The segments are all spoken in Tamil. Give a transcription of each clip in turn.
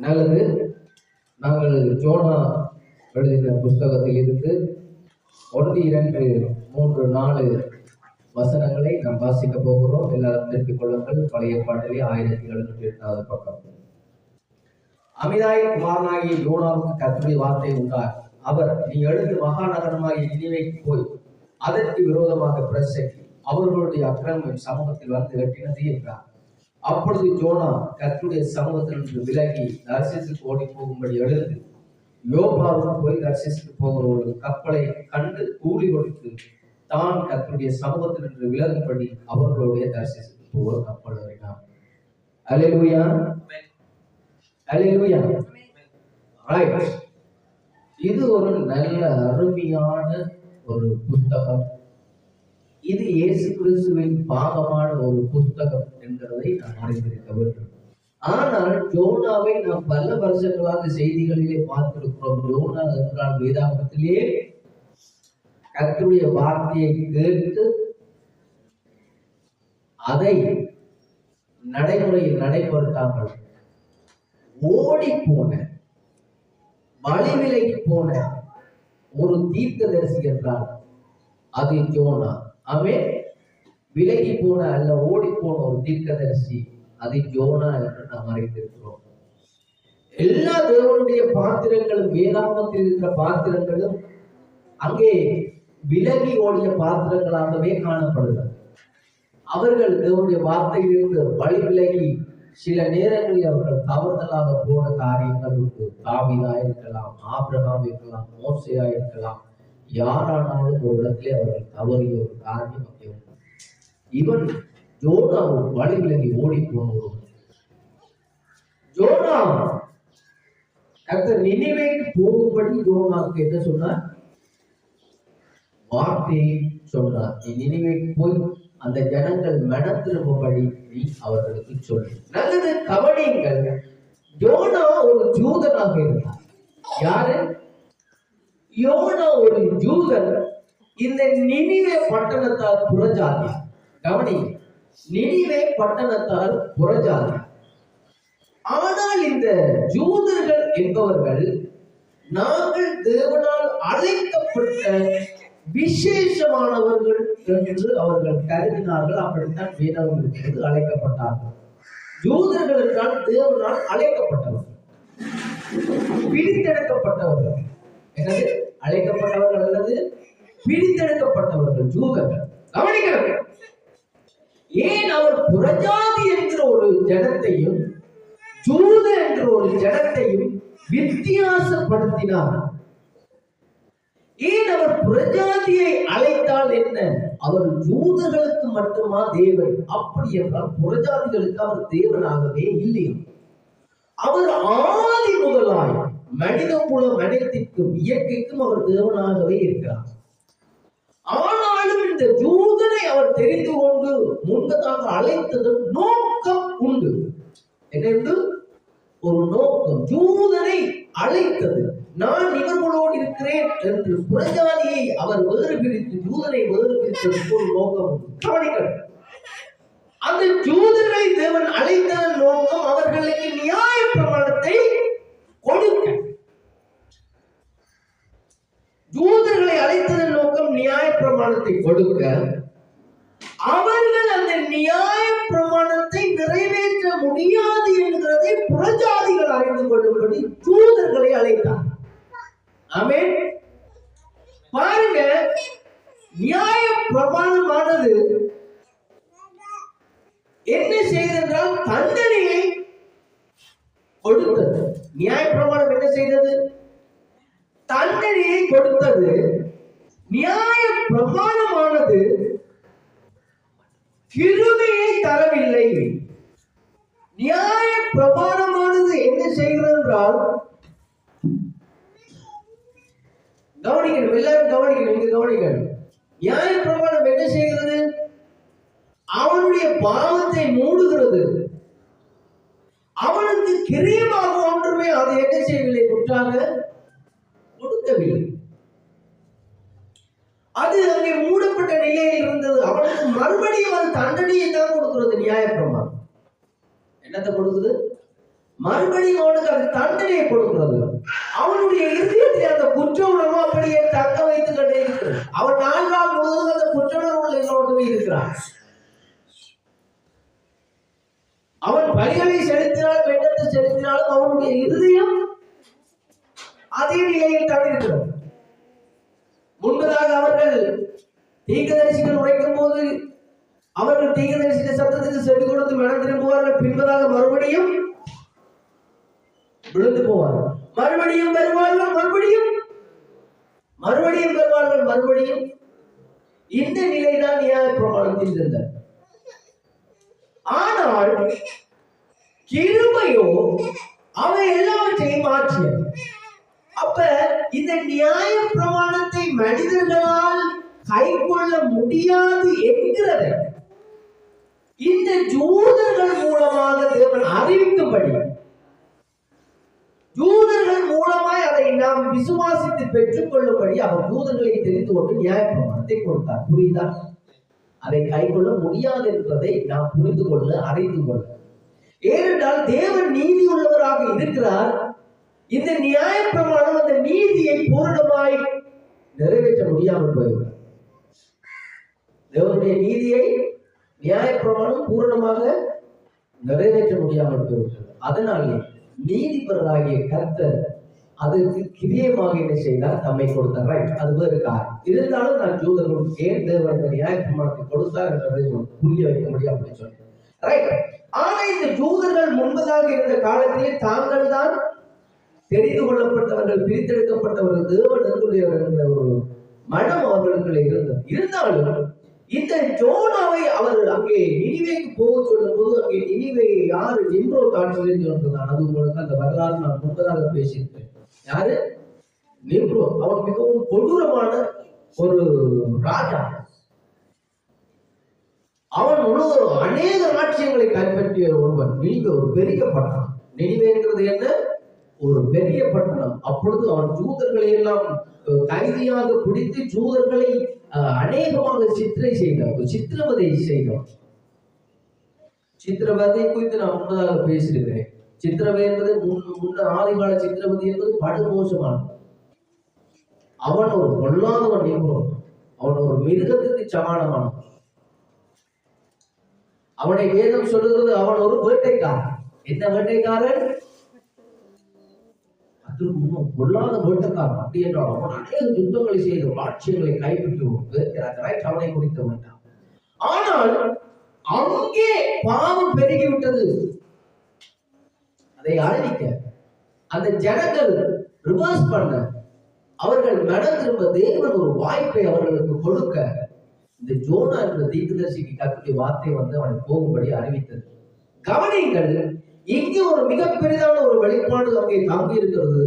நல்லது. நாங்கள் ஜோனா எழுதின புஸ்தகத்தில் இருந்து 1, 2, 3, 4 வசனங்களை நாம் வாசிக்க போகிறோம். எல்லாரும் திருப்பிக் கொள்ளுங்கள். பழைய பாடலே 1708 பக்கம். அமிதாய் குமாரனாகிய யோனாவுக்கு கர்த்தருடைய வார்த்தை உண்டார். அவர், நீ எழுந்து மகாநகரமாகிய நினிவேக்கு போய் அதற்கு விரோதமாக பிரசங்கி, அவர்களுடைய அக்கிரமம் சமூகத்தில் வந்து எட்டினது என்றார். அப்பொழுது ஜோனா கர்த்தருடைய சமூகத்திலிருந்து விலகி தர்சீசுக்கு ஓடி போகும்படி எழுந்து யோப்பாவுக்கு போய் தர்சீசுக்கு போகிற ஒரு கப்பலை கண்டு கூலி கொடுத்து தான் கர்த்தருடைய சமூகத்திலிருந்து விலகும்படி அவர்களுடைய தர்சீசுக்கு போக கப்பல் ஏறினார். அல்லேலூயா, அல்லேலூயா. ரைட். இது ஒரு நல்ல அருமையான ஒரு புத்தகம். இது இயேசு கிறிஸ்துவின் பாகமான ஒரு புத்தகம் என்கிறதை நாம் அறிந்திருக்க வேண்டும். ஆனால் ஜோனாவை நாம் பல வருஷங்களாக செய்திகளிலே பார்த்திருக்கிறோம். ஜோனா என்றால் வேதாகமத்திலே கர்த்தருடைய வார்த்தையை கேட்டு அதை நடைமுறையில் நடைபெறுத்தாமல் ஓடி போன, வழிவிலகி போன ஒரு தீர்க்கதரிசி என்றால் அது ஜோனா. அவன் விலகி போன அல்ல, ஓடி போன ஒரு தீர்க்கதரிசி அது ஜோனா என்று நாம் அறிந்திருக்கிறோம். எல்லா தேவனுடைய பாத்திரங்களும், வேதாகமத்தில் இருக்கிற பாத்திரங்களும் அங்கே விலகி ஓடிய பாத்திரங்களாகவே காணப்படுகிறது. அவர்கள் தேவனுடைய வார்த்தையிலிருந்து வழி விலகி சில நேரங்களில் அவர்கள் தவறுதலாக போன காரியங்கள் உண்டு. தாவீதா இருக்கலாம், ஆபிரகாம் இருக்கலாம், மோசேயா இருக்கலாம். யாரானாலும் ஒரு இடத்திலே அவர்கள் தவறிய ஒரு காரியம் அங்கே உண்டு. இவன் ஜோனா வழி விலகி ஓடி போன ஒருவன். ஜோனா கர்த்தர் நினிவேக்கு போகும்படி ஜோனாவுக்கு என்ன சொன்னார்? வார்த்தையை சொன்னார். நீ நினிவேக்கு போய் அந்த ஜனங்கள் மனம் திரும்பும்படி நீ அவர்களுக்கு சொல்லு. நல்லது, கவனியுங்கள். யோனா ஒரு ஜூதனாக இருந்தார். யாரு? யோனா ஒரு ஜூதன். இந்த நினிவே பட்டணத்தார் புறஜாதி. கவனி, நினிவே பட்டணத்தார் புறஜாதி. ஆனால் இந்த ஜூதர்கள் என்பவர்கள் நாங்கள் தேவனால் அழைக்கப்பட்ட விசேஷமானவர்கள் என்று அவர்கள் கருதினார்கள். அப்படித்தான் வேதம் இருக்கிறது, அழைக்கப்பட்டார்கள். யூதர்கள் என்றால் தேவனால் அழைக்கப்பட்டவர்கள், பிரித்தெடுக்கப்பட்டவர்கள். என்னது? அழைக்கப்பட்டவர்கள் அல்லது பிரித்தெடுக்கப்பட்டவர்கள் யூதர்கள். கவனிக்கிறது. ஏன் அவர் புறஜாதி என்கிற ஒரு ஜனத்தையும் யூத என்ற ஒரு ஜனத்தையும் வித்தியாசப்படுத்தினார்? ஏன் அவர் புறஜாதியை அழைத்தால் என்ன? அவர் யூதர்களுக்கு மட்டுமா தேவன்? அப்படி என்றால் புறஜாதிகளுக்கு அவர் தேவனாகவே இல்லை. அவர் ஆதி முதலாய் மனித குலம் அனைத்திற்கும், இயற்கைக்கும் அவர் தேவனாகவே இருக்கிறார். ஆனாலும் இந்த யூதனை அவர் தெரிந்து கொண்டு முன்பதாக அழைத்தது நோக்கம் உண்டு. என்ன? ஒரு நோக்கம். யூதனை அழைத்தது, நான் இவர்களோடு இருக்கிறேன் என்று. புறஜாதியை அவர் வேறு பிரித்து யூதனை வேறு பிரித்ததற்கு ஒரு நோக்கம் உண்டு. கவனிக்கிறது. அந்த யூதர்களை தேவன் அழைத்ததன் நோக்கம் அவர்களுக்கு நியாய பிரமாணத்தை கொடுக்க. யூதர்களை அழைத்ததன் நோக்கம் நியாய பிரமாணத்தை கொடுக்க. அவர்கள் அந்த நியாய பிரமாணத்தை நிறைவேற்ற முடியாது என்கிறதை புறஜாதிகள் அறிந்து கொள்ளும்படி யூதர்களை அழைத்தார். ஆமென். பாருங்க, நியாய பிரமாணமானது என்ன செய்தென்றால் தண்டனையை கொடுத்தது. நியாய பிரமாணம் என்ன செய்தது? தண்டனையை கொடுத்தது. நியாய பிரமாணமானது கிருபையை தரவில்லை. நியாய பிரமாணமானது என்ன செய்கிறது என்றால், கவனிக்கணும், எல்லாரும் கவனிக்கணும், இங்க கவனிக்கணும். நியாய பிரமாணம் என்ன செய்கிறது? அவனுடைய பாவத்தை மூடுகிறது. அவனுக்கு கிரியமாக ஒன்றுமே அதை என்ன செய்யவில்லை, குற்றாக கொடுக்கவில்லை. அது அங்கே மூடப்பட்ட நிலையில் இருந்தது. அவனுக்கு மறுபடியும் அது தண்டனையை தான் கொடுக்கிறது. நியாய பிரமாணம் என்னத்தை கொடுக்குது? மறுபடியும் அவனுக்கு அது தண்டனை கொடுக்கிறது. அவனுடைய இருதயத்தில் அந்த குற்ற உணர்வு அப்படியே தக்க வைத்துக் கொண்டே இருக்கிறது. அவன் நான்காம் முழுவதும் அந்த குற்ற உணர்வு இருக்கிறான். அவன் பலிகளை செலுத்தினாலும் வெள்ளத்தை செலுத்தினாலும் அவனுடைய இருதயம் அதே நிலையில் தான் இருக்கிறது. முன்பதாக அவர்கள் தீர்க்கதரிசிகள் உரைக்கும் போது அவர்கள் தீர்க்கதரிசிகள் சத்தத்துக்கு செவி கொடுத்து மனம் திரும்புவார்கள். பின்பதாக மறுபடியும் விழுந்து போவார்கள். மறுபடியும் வருவார்கள், மறுபடியும் வருவார்கள், மறுபடியும். இந்த நிலைதான் நியாய பிரமாணத்தில் இருந்தது. ஆனால் கிருபையோ அவை எல்லாவற்றையும் மாற்றியது. அப்ப இந்த நியாய பிரமாணத்தை மனிதர்களால் கை கொள்ள முடியாது என்கிறத இந்த ஜூதர்கள் மூலமாக தேவன் அறிவிக்கும்படி, ஜூதர்கள் மூலமாய் அதை நாம் விசுவாசித்து பெற்றுக் கொள்ளும்படி அவர் ஜூதர்களை தெரிந்து கொண்டு நியாய பிரமாணத்தை கொடுத்தார். புரியுதா? அதை கை கொள்ள முடியாது என்பதை நாம் புரிந்து கொள்ள, அறிந்து கொள்ள. ஏனென்றால் தேவன் நீதி உள்ளவராக இருக்கிறார். இந்த நியாய பிரமாணம் அந்த நீதியை பூரணமாய் நிறைவேற்ற முடியாமல் போய்விடும். தேவனுடைய நீதியை நியாய பிரமாணம் பூரணமாக நிறைவேற்ற முடியாமல் போய்விட்டது. அதனாலே நீதிபரராகிய கர்த்தர் அதற்கு கிரியமாக என்ன செய்தார்? தம்மை கொடுத்தார். ரைட், அது வேறு காரணம். இருந்தாலும் நான் ஜூதர்களுக்கு ஏன் தேவன் நியாய பிரமாணத்தை கொடுத்தார் என்பதை புரிய வைக்க முடியும் அப்படின்னு சொன்னேன். ரைட். ஆனா இந்த ஜூதர்கள் முன்பதாக இருந்த காலத்திலே தாங்கள் தான் தெரிந்து கொள்ளப்பட்டவர்கள், பிரித்தெடுக்கப்பட்டவர்கள், தேவனுடையவர் என்கிற ஒரு மனம் அவர்களுக்குள்ள இருந்தது. இருந்தாலும் இந்த ஜோனாவை அவர் அங்கே நினிவேக்கு போக சொல்லும் போது அங்கே நினிவேயை யாரு நிம்ரோ காட்சியில் சொன்னதான். அது உங்களுக்கு அந்த வரலாறு நான் முன்பதாக பேசியிருக்கேன். யாரு? நிம்ரோ. அவன் மிகவும் கொடூரமான ஒரு ராஜா. அவன் அநேக ராட்சியங்களை கைப்பற்றிய ஒருவன். நினிவே ஒரு பெரிய பட்டணம். நினிவேங்கிறது என்ன? ஒரு பெரிய பட்டணம். அப்பொழுது அவன் ஜூதர்களை எல்லாம் கைதியாக பிடித்து ஜூதர்களை அநேகமாக சித்திரவதை செய்தோம். சித்திரவதை குறித்து நான் முன்னதாக பேசியிருக்கிறேன். சித்திரவதை என்பது முன்ன ஆதிகால சித்திரவதை என்பது படுமோசமானது. அவன் ஒரு பொல்லாதவன் என்பவன். அவன் ஒரு மிருகத்துக்கு சமானமானவன். அவனை வேதம் சொல்லுகிறது அவன் ஒரு வேட்டைக்காரன். என்ன வேட்டைக்காரன்? பொல்லாத வேட்டக்காரன். அப்படி என்றால் அவன் அநேக யுத்தங்களை செய்து ஆட்சியங்களை கைப்பற்றி அவனை குறித்த வேண்டாம். ஆனால் அங்கே பாவம் பெருகிவிட்டது. அதை அழிக்க அந்த ஜனங்கள் ரிவர்ஸ் பண்ண, அவர்கள் மனம் திரும்ப தேவன் ஒரு வாய்ப்பை அவர்களுக்கு கொடுக்க இந்த ஜோனா என்ற தீர்க்கதரிசிக்கு கர்த்தருடைய வார்த்தை வந்து அவனை போகும்படி அறிவித்தது. கவனிங்கள், இங்கே ஒரு மிக பெரிதான ஒரு வெளிப்பாடு அங்கே தங்கி இருக்கிறது.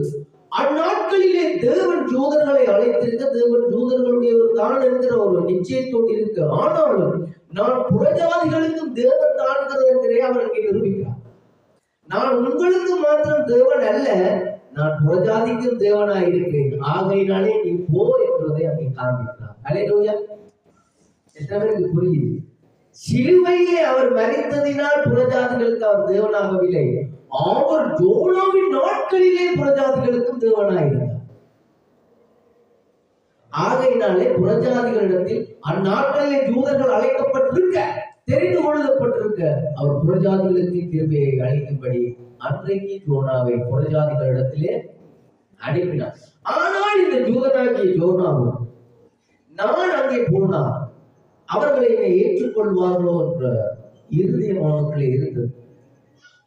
அந்நாட்களிலே தேவன் ஜூதர்களை அழைத்திருக்க, தேவன் ஜூதர்களுடைய ஒரு தான் என்கிற ஒரு நிச்சயத்தோடு இருக்கு. ஆனாலும் நான் புறஜாதிகளுக்கும் தேவன் தான்கிறது என்கிறே அவருக்கு நிரூபிக்கிறார். நான் உங்களுக்கு மாத்திரம் தேவன் அல்ல, நான் புறஜாதிக்கும் தேவனாய் இருக்கிறேன். ஆகையினாலே நீ போ என்பதை அங்கே காண்பிக்கிறார். அல்லேலூயா. எத்தனை பேருக்கு புரியுது? சிலுவையிலே அவர் மரித்ததினால் புறஜாதிகளுக்கு அவர் தேவனாகவில்லை. அவர் ஜோனாவின் நாட்களிலே புறஜாதிகளுக்கும் தேவனாயிருந்தார். ஆகையினாலே புறஜாதிகளிடத்தில் அந்நாட்களிலே ஜூதர்கள் அழைக்கப்பட்டிருக்க, தெரிந்து கொள்ளப்பட்டிருக்க, அவர் புறஜாதிகளுக்கு கிருபையை அளிக்கும்படி அன்றைக்கு ஜோனாவை புறஜாதிகளிடத்திலே அனுப்பினார். ஆனால் இந்த ஜூதனாகிய ஜோனாவும் நான் அங்கே போனார் அவர்களை என்னை ஏற்றுக்கொள்வார்களோ என்ற இருதயம் அவர்களுக்குள்ளே இருந்தது.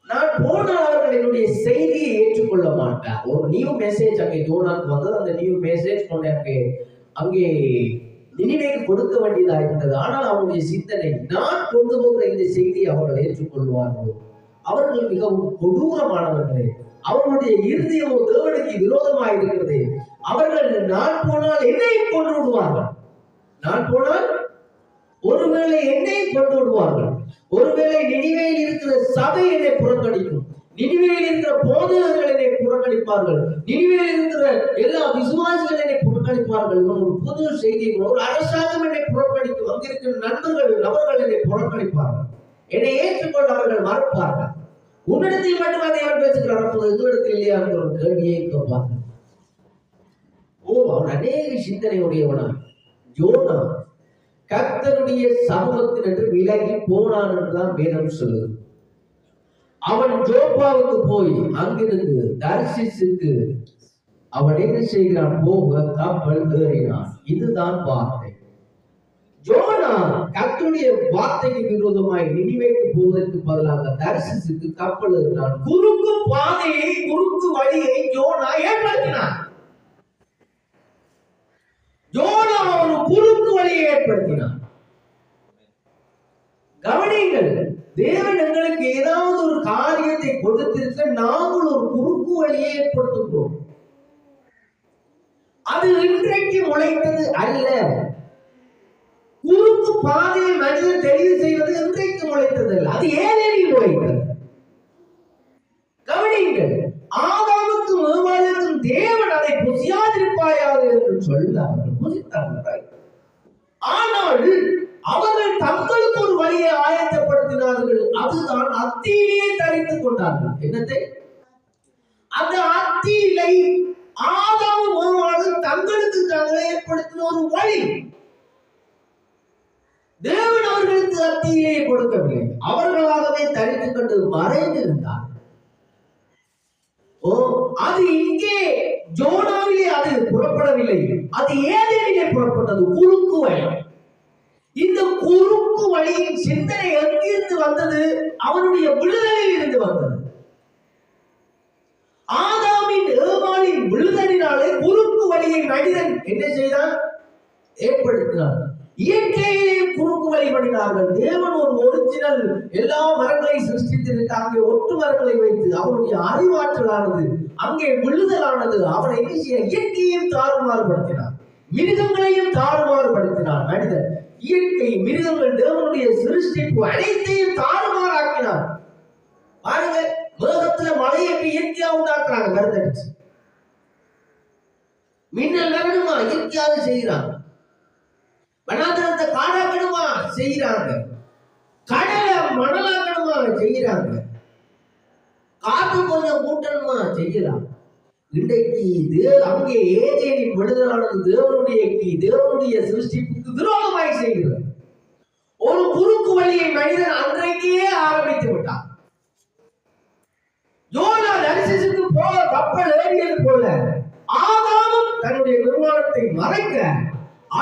நான் போனால் அவர்கள் என்னுடைய செய்தியை ஏற்றுக்கொள்ள மாட்டார். ஒரு நியூ மெசேஜ் அங்கே ஜோனாக்கு வந்தது. அந்த நியூ மெசேஜ் கொண்டு அங்கே நினிவேக்கு கொடுக்க வேண்டியதா இருந்தது. ஆனால் அவருடைய சிந்தனை, நான் கொண்டு போகிற இந்த செய்தியை அவர்கள் ஏற்றுக்கொள்வார்களோ? அவர்கள் மிகவும் கொடூரமானவர்களே. அவர்களுடைய இருதயமோ தேவனுக்கு விரோதமாக இருக்கிறது. அவர்கள் நான் போனால் என்னை கொண்டு விடுவார்கள். நான் போனால் ஒருவேளை என்னை கொண்டு விடுவார்கள். ஒருவேளை நினிவேயில் இருக்கிற சபை என்னை புறக்கணிக்கும். நினிவேயில் இருக்கிற போதகர்கள் என்னை புறக்கணிப்பார்கள். நினிவேயில் இருக்கிற எல்லா விசுவாசிகள் என்னை புறக்கணிப்பார்கள். ஒரு புது செய்தி, ஒரு அரசாங்கம் என்னை புறக்கணிக்கும். அங்கிருக்கிற நண்பர்கள், நபர்கள் என்னை புறக்கணிப்பார்கள். என்னை ஏற்றுக்கொள்ள அவர்கள் மறுப்பார்கள். உன்னிடத்தில் மட்டும் தேவன் பேசுகிறார், அப்போது எங்களிடத்தில் இல்லையா என்ற ஒரு கேள்வியை கேட்பார். அவன் அநேக சிந்தனையுடையவனா. யோனா கர்த்தருடைய சமூகத்தில் என்று விலகி போனான் என்றுதான் வேதம் சொல்லுது. அவன் ஜோப்பாவுக்கு போய் அங்கிருந்து தர்சிசுக்கு அவன் என்ன செய்கிறான்? போக கப்பல் ஏறினான். இதுதான் வார்த்தை. யோனா கர்த்தருடைய வார்த்தைக்கு விரோதமாய் நினிவேக்கு போவதற்கு பதிலாக தர்சிசுக்கு கப்பல் ஏறினான். குறுக்கு பாதையை, குறுக்கு வழியை யோனா ஏற்படுத்தினான். யோனா ஒரு குறுக்கு வழியை ஏற்படுத்தினான். கவனியுங்கள், தேவன் எங்களுக்கு ஏதாவது ஒரு காரியத்தை கொடுத்திருக்க நாங்கள் ஒரு குறுக்கு வழியை ஏற்படுத்துகிறோம். அது இன்றைக்கு முளைத்தது அல்ல. குறுக்கு பாதையை மனிதன் தெரிவு செய்வது இன்றைக்கு முளைத்தது அல்ல, அது ஏனெனில் முளைத்தது. கவனியுங்கள், ஆதாமுக்கு ஏவாளுக்கும் தேவன் அதை புசியாதிருப்பாயாக என்று சொல்ல அவர்கள் புசித்தார்கள். ஆனால் அவர்கள் தங்களுக்கு ஒரு வழியை ஆயத்தப்படுத்தினார்கள். அதுதான் அத்தியிலே தரித்துக் கொண்டார்கள். என்னத்தை? அந்த அத்தியிலை ஆதாமும் ஏவாளும் தங்களுக்கு தாங்களே ஏற்படுத்தின ஒரு வழி. தேவன் அவர்களுக்கு அத்தியிலே கொடுக்கவில்லை, அவர்களாகவே தரித்துக் கொண்டு மறைந்திருந்தார். அது இங்கே யோனாவிலே அது புறப்படவில்லை, அது ஏதேனிலே புறப்பட்டது. குறுக்கு வழி. இந்த குறுக்கு வழியின் சிந்தனை எங்கிருந்து வந்தது? அவனுடைய விடுதலையில் இருந்து வந்தது. ஆதாமின் ஏவாளின் விடுதலினாலே குறுக்கு வழியை மனிதன் என்ன செய்தான்? ஏற்படுத்தினார். இயற்கையிலே குறுக்கு வழி பண்ணினார்கள். தேவன் ஒரு ஒரிஜினல் எல்லா மரங்களை சிருஷ்டித்திருக்க அங்கே ஒட்டு மரங்களை வைத்து அவனுடைய அறிவாற்றலானது, அங்கே விழுதலானது அவனை என்ன செய்ய? இயற்கையும் தாறுமாறுபடுத்தினார், மிருகங்களையும் தாறுமாறுபடுத்தினார். மனிதன் இயற்கை, மிருகங்கள், தேவனுடைய சிருஷ்டிப்பு அனைத்தையும் தாறுமாறாக்கினார். பாருங்க, மேகத்துல மழையை இயற்கையா உண்டாக்குறாங்க, மருந்தடிச்சு. மின்னல் வரணுமா? இயற்கையாக செய்கிறாங்க. வனாந்தரத்தை காடாக்கணுமா? செய்யறாங்க. கடலை மணலாக்கணுமா? செய்யறாங்க. காற்று கொஞ்சம் கூட்டணுமா? செய்யலாம். இன்றைக்கு அங்கே ஏதேனின் விடுதலானது தேவனுடைய சிருஷ்டிப்புக்கு விரோதமாய் செய்கிறது. ஒரு குறுக்கு வழியை மனிதன் அன்றைக்கே ஆரம்பித்து விட்டான். யோனா தரிசிசுக்கு போக கப்பல் ஏறியது போல ஆதாமும் தன்னுடைய நிர்வாணத்தை மறைக்க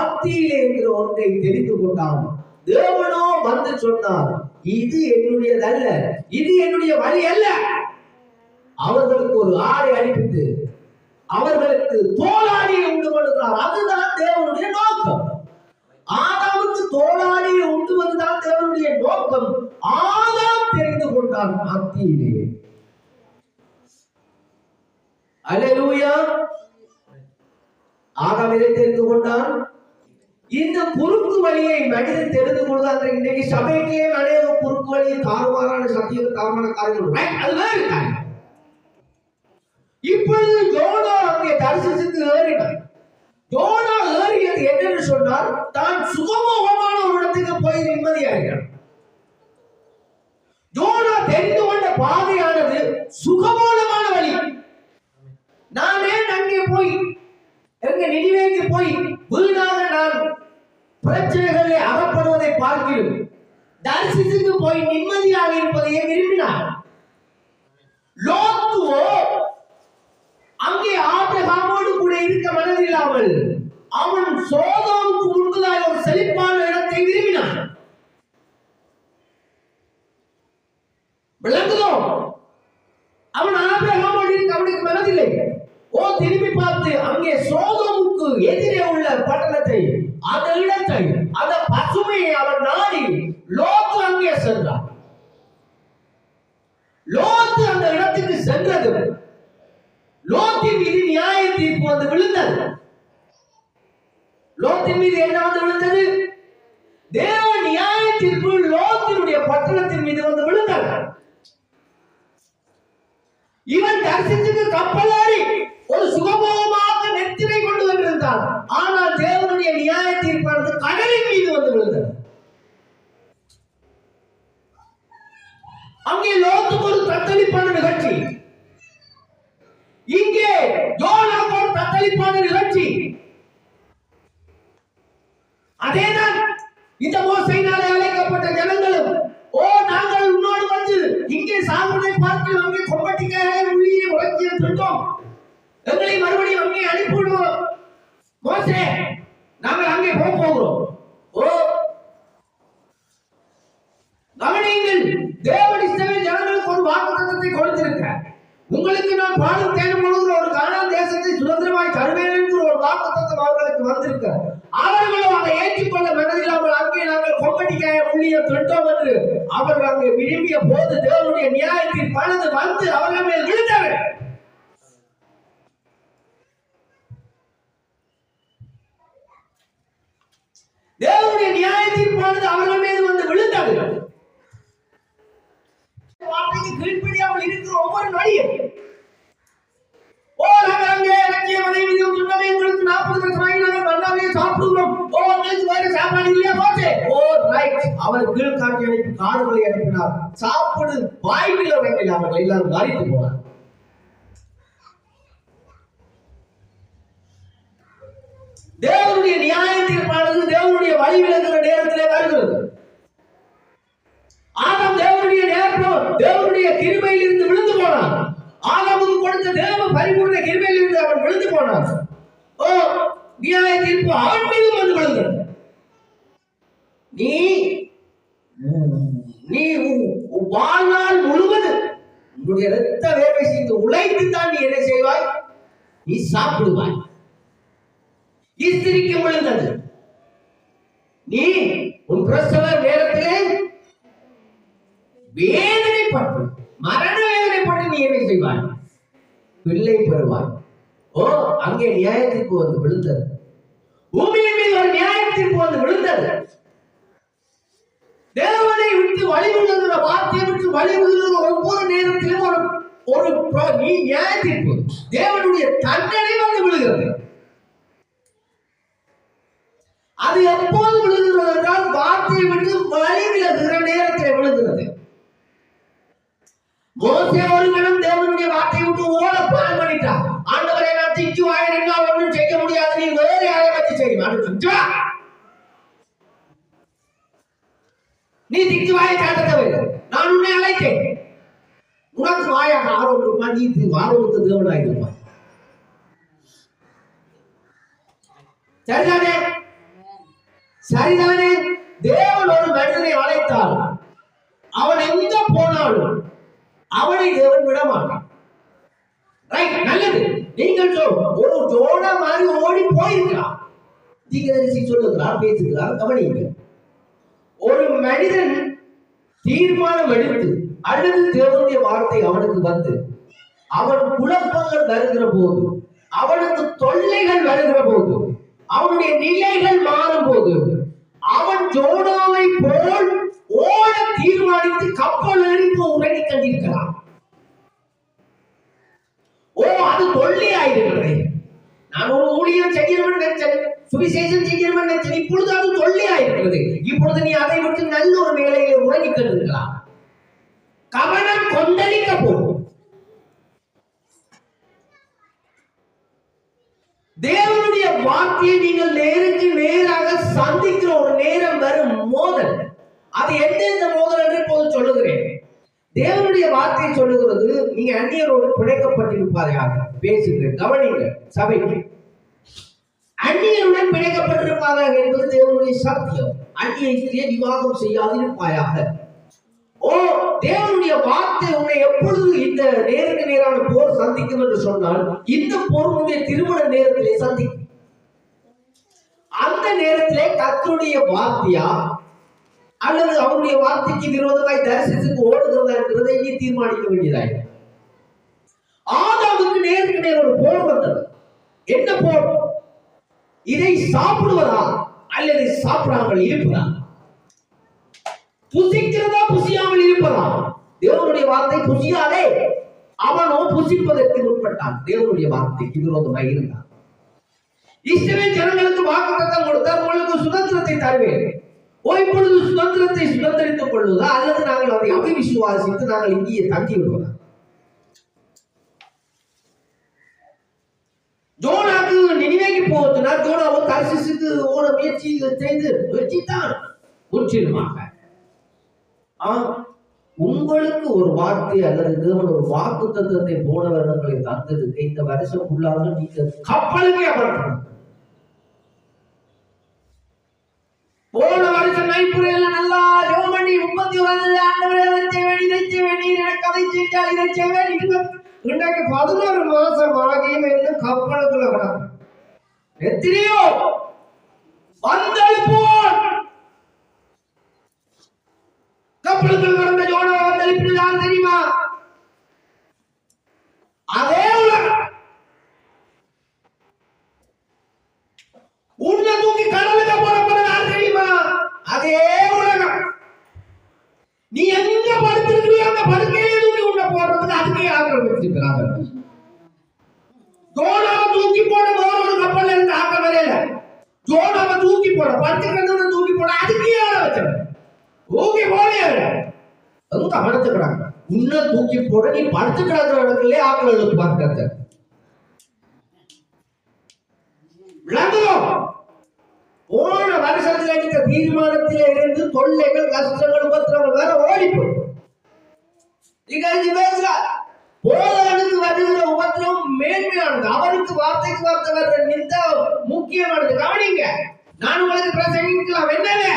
அத்தியிலே என்கிற ஒன்றை தெரிந்து கொண்டான். தேவனோ வந்து சொன்னார், இது என்னுடையதல்ல, இது என்னுடைய வழி அல்ல. அவர்களுக்கு ஒரு ஆடை அளித்து அவர்களுக்கு தோளாடியை உண்டு பண்ணுகிறார். அதுதான் தேவனுடைய நோக்கம். ஆதாமுக்கு தோளாடியை உண்டு வந்ததுதான் தேவனுடைய நோக்கம். ஆதாம் தெரிந்து கொண்டான் அத்தியிலே. அல்லேலூயா. ஆதாம் எதை தெரிந்து கொண்டான்? இந்த குறுக்கு வழியை மனிதன் தெரிந்து கொள்ளாத. இன்னைக்கு சபைக்கே அநேக குறுக்கு வழியை தாறுமாறான சத்தியத்தை தாறுமான காரியங்கள் அதுதான் இருக்காங்க. இப்பொழுது யோனா அங்கே தரிசிசுக்கு ஏறினார். யோனா ஏறியது என்னன்னு சொன்னால், தான் சுகமோகமான ஒரு இடத்துக்கு போய் நிம்மதியாகிறார். யோனா தெரிந்து கொண்ட பாதையானது சுகமோகமான வழி. நானே அங்கே போய் எங்க நினைவேக்கு போய் வீணாக நான் பிரச்சனைகளை அகப்படுவதை பார்க்கிறோம். தரிசிசுக்கு போய் நிம்மதியாக இருப்பதையே விரும்பினார். லோத்துவோ அங்கே ஆபிரகாமோடு கூட இருக்க மனதில்லாமல் அவன் சோதோமுக்கு முன்பதாக ஒரு செழிப்பான இடத்தை விரும்பினான். விளங்குதோ? அவன் ஆபிரகாமோடு இருக்க அவனுக்கு மனதில்லை. திரும்பி பார்த்து அங்கே சோதோமுக்கு எதிரே உள்ள பட்டணத்தை, அந்த இடத்தை, அந்த பசுமையை அவன் நாடி லோத்து அங்கே சென்றான். லோத்து அந்த இடத்துக்கு சென்றது, லோத்தின் மீது நியாய தீர்ப்பு வந்து விழுந்தது. லோத்தின் மீது என்ன வந்து விழுந்தது? தேவ நியாய தீர்ப்பு லோத்தினுடைய பட்டணத்தின் மீது வந்து விழுந்தது. இவன் தரிசிச்சுக்கு கப்பல் ஏறி ஒரு சுகபோகமாக நெத்திரை கொண்டு வந்திருந்தான். ஆனால் தேவனுடைய நியாய தீர்ப்பானது கடலின் மீது வந்து விழுந்தது. அங்கே லோத்துக்கு ஒரு தத்தளி தீர்ப்பான நிகழ்ச்சி. அதேதான் இந்த மோசையினாலே அழைக்கப்பட்ட ஜனங்களும், ஓ நாங்கள் உன்னோடு வந்து இங்கே சாகுவதை பார்த்து அங்கே கொம்பட்டிக்காக உள்ளே உழைச்சி இருந்தோம், எங்களை மறுபடியும் அங்கே அனுப்பிவிடுவோம். மோசே நாங்கள் அங்கே போகிறோம். ஓ கவனியுங்கள், தேவன் இஸ்ரவேல் ஜனங்களுக்கு ஒரு வாக்குத்தத்தத்தை கொடுத்திருக்கிறார். உங்களுக்கு நான் பாலும் தேடும் பொழுது ஒரு கானான் தேசத்தை சுதந்திரமாய் தருவேன் என்று ஒரு வாக்குத்தத்தம் அவர்களுக்கு வந்திருக்கிறார். அவர்களும் அதை ஏற்றுக்கொள்ள மனதில்லாமல் அங்கே நாங்கள் கொம்பட்டிக்காய புள்ளியை தொட்டோம் என்று அவர்கள் அங்கே விரும்பிய போது தேவனுடைய நியாயத்தின் பலது வந்து அவர்கள் மேல் விழுந்தவர். தேவனுடைய நியாயத்தின் பலது அவர்கள் மீது வந்து விழுந்தது. வார்த்தைக்கு கீழ்ப்படியாமல் இருக்கிற ஒவ்வொரு நொடியும், ஓ நாங்கள் அங்கே இறங்கிய மனைவியும் சொன்னவை உங்களுக்கு 40 வருஷமாகி நாங்கள் மன்னாவே சாப்பிடுகிறோம், ஓ உங்களுக்கு வேற சாப்பாடு இல்லையா போச்சு, ஓ ரைட். அவர் கீழ்காட்சி அனுப்பி காடுகளை அனுப்பினார், சாப்பிடு வாய்ப்பில் அவர்கள் அவர்கள் எல்லாரும் மறித்து போனார். தேவனுடைய நியாயத்திற்கானது தேவனுடைய வழி விலகுகிற நேரத்திலே வருகிறது. ஆதாம் தேவனுடைய நேரம் தேவனுடைய கிருபையில் இருந்து விழுந்து போனான். ஆதாமுக்கு கொடுத்த தேவ பரிபூர்ண கிருபையில் இருந்து அவன் விழுந்து போனான். ஓ நியாய தீர்ப்பு அவன் மீது வந்து விழுந்தது. நீ வாழ்நாள் முழுவதும் உன்னுடைய இரத்த வேர்வை செய்து உழைத்து தான் நீ என்ன செய்வாய்? நீ சாப்பிடுவாய். இஸ்திரிக்கு விழுந்தது. நீ உன் பிரசவ நேரத்திலே வேதனைப்பட்டு மரண வேதனைப்பட்டு நீ என்ன செய்வாய்? பிள்ளை பெறுவாய். ஓ அங்கே நியாயத்திற்கு வந்து விழுந்தது. பூமியின் மீது ஒரு நியாயத்திற்கு வந்து விழுந்தது. தேவனை விட்டு வழி விழுகிற வார்த்தையை விட்டு வழி விழுகிற ஒவ்வொரு நேரத்திலும் ஒரு நியாயத்திற்கு தேவனுடைய தண்டனை வந்து விழுகிறது. அது எப்போது விழுகிறது என்றால் வார்த்தையை விட்டு வழி விலகுகிற நேரத்தில் விழுகிறது. மோசே ஒரு கணம் தேவனுடைய வார்த்தையை விட்டு ஓட பிளான் பண்ணிட்டான். ஆண்டவரை நான் திக்கு வாய் என்னால் ஒன்றும் செய்ய முடியாது, நீ வேறு யாரை வச்சு செய்யுமா? நீ திக்கு வாயை காட்ட தேவையில்லை, நான் உன்னை அழைத்தேன். உனக்கு வாயாக ஆரோக்கியமா நீ ஆரோக்கியத்தை தேவனாயிருப்பாய். சரிதானே? சரிதானே? தேவன் ஒரு மனிதனை அழைத்தால் அவன் எங்க போனாலும் அவனை தேவன் விட மாட்டான். ரைட், நல்லது. நீங்கள் ஒரு ஜோனா மாதிரி ஓடி போயிருக்கலாம். தீர்க்கதரிசி சொல்லுகிறார், பேசுகிறார், கவனியுங்கள். ஒரு மனிதன் தீர்மானம் எடுத்து அல்லது தேவனுடைய வார்த்தை அவனுக்கு வந்து அவன் குழப்பங்கள் வருகிற போது, அவனுக்கு தொல்லைகள் வருகிற போது, அவனுடைய நிலைகள் மாறும் போது அவன் ஜோனாவை போல் ஓட தீர்மானித்து கப்பல் எரிப்பு உடனே கண்டிருக்கிறான். ஓ அது தொல்லையாயிருக்கிறது. நான் ஒரு ஊழியம் செய்கிறவன் நினைச்சேன், சுவிசேஷம் செய்கிறவன் நினைச்சேன், இப்பொழுது அது தொல்லையாயிருக்கிறது. இப்பொழுது நீ அதை விட்டு நல்ல ஒரு வேலையை உறங்கிக் கொண்டிருக்கலாம். கவனம் கொந்தளிக்க போகும். தேவனுடைய வார்த்தையை நீங்கள் நேருக்கு நேராக சந்திக்கிற ஒரு நேரம் வரும் மோதல். அது எந்தெந்த மோதல் என்று இப்போது சொல்லுகிறேன். தேவனுடைய வார்த்தையை சொல்லுகிறது, நீங்க அந்நியரோடு பிணைக்கப்பட்டிருப்பார்கள். பேசுகிறேன், கவனிங்க. சபைக்கு அந்நியருடன் பிணைக்கப்பட்டிருப்பார்கள் என்பது தேவனுடைய சத்தியம். அந்நிய ஸ்திரியை விவாகம் செய்யாதிருப்பாயாக. ஓ தேவனுடைய வார்த்தை உன்னை எப்பொழுது இந்த நேருக்கு நேரான போர் சந்திக்கும் என்று சொன்னால், இந்த போருடைய திருமண நேரத்திலே சந்திக்கும். அந்த நேரத்திலே கர்த்தருடைய வார்த்தையா அல்லது அவருடைய வார்த்தைக்கு விரோதமாய் தரிசனத்துக்கு ஓடுகிறதா என்கிறதை நீ தீர்மானிக்க வேண்டியதாய். ஆதாமுக்கு நேருக்கு நேர் ஒரு போர் வந்தது. என்ன போர்? இதை சாப்பிடுவதா அல்லது சாப்பிடாமல் இருப்பதா? புசிக்கிறதா புசியாமல் இருப்பதா? தேவனுடைய வார்த்தை புசியாதே. அவனோ புசிப்பதற்கு முற்பட்டான். தேவனுடைய வார்த்தைக்கு விரோதமாய் இருந்தான். இஸ்ரவேல் ஜனங்களுக்கு வாக்குத்தத்தம் கொடுத்தார், உங்களுக்கு சுதந்திரத்தை தருவேன். இப்பொழுது சுதந்திரத்தை சுதந்திரித்துக் கொள்வதா அல்லது நாங்கள் அதை அவிசுவாசித்து நாங்கள் இங்கே தங்கி விடுவதா? ஜோனாக்கு போவதனால் யோனாவும் தர்சீசுக்கு ஓட முயற்சி செய்து வெற்றித்தான் முற்றிலுமாக. உங்களுக்கு ஒரு வார்த்தை அல்லது தேவன் ஒரு வாக்கு தத்துவத்தை போன வருடங்களை தந்ததுக்கு இந்த வருஷம் உள்ளாக நீங்க கப்பலுக்கே அமர்த்தணும். போன வருஷம் நைப்புறையில நல்லா ஜெபம் பண்ணி 31 ஆண்டவரே அதை செய்வேன் இதை செய்வேன் நீர் எனக்கு அதை செஞ்சால் இதை செய்வேன் இன்றைக்கு 11 மாசம் ஆகியும் இன்னும் கப்பலுக்குள்ள கிடக்கும். எத்தனையோ வந்தெழுப்போம் கப்பலுக்குள் நடந்த யோனா வந்தெழுப்பினது யார் தெரியுமா? அதே உலகம். உன்னை தூக்கி கடலுக்கு போடப்போறது யார் தெரியுமா? அதே உலகம். நீ எங்க படுத்திருக்கிறியோ அந்த படுக்கையிலே தூக்கி உன்னை போடுறதுக்கு அதுக்கே ஆக்கள் வச்சிருக்கிறாங்க. யோனாவை தூக்கி போட ஒரு கப்பல்ல இருந்து ஆக்கள் வரையில யோனாவை தூக்கி போட படுத்துக்கிறத தூக்கி போட அதுக்கே ஆள வச்சாங்க. தூக்கி போடே அதுவும் அமர்த்துக்கிறாங்க. உன்னை தூக்கி போட நீ படுத்து கிடக்கிற இடத்துலயே ஆக்கள் எழுத்து பார்க்க விளங்குவோம். போன வருஷத்துல எடுத்த தீர்மானத்திலே இருந்து தொல்லைகள் கஷ்டங்கள் உபத்திரங்கள் வேற ஓடி போயிடும். போதகனுக்கு வருகிற உபத்திரம் மேன்மையானது, அவருக்கு வார்த்தைக்கு வார்த்தை வர்ற நிந்த முக்கியமானது. கவனிங்க, நான் உங்களுக்கு பிரசங்கிக்கலாம் என்னங்க,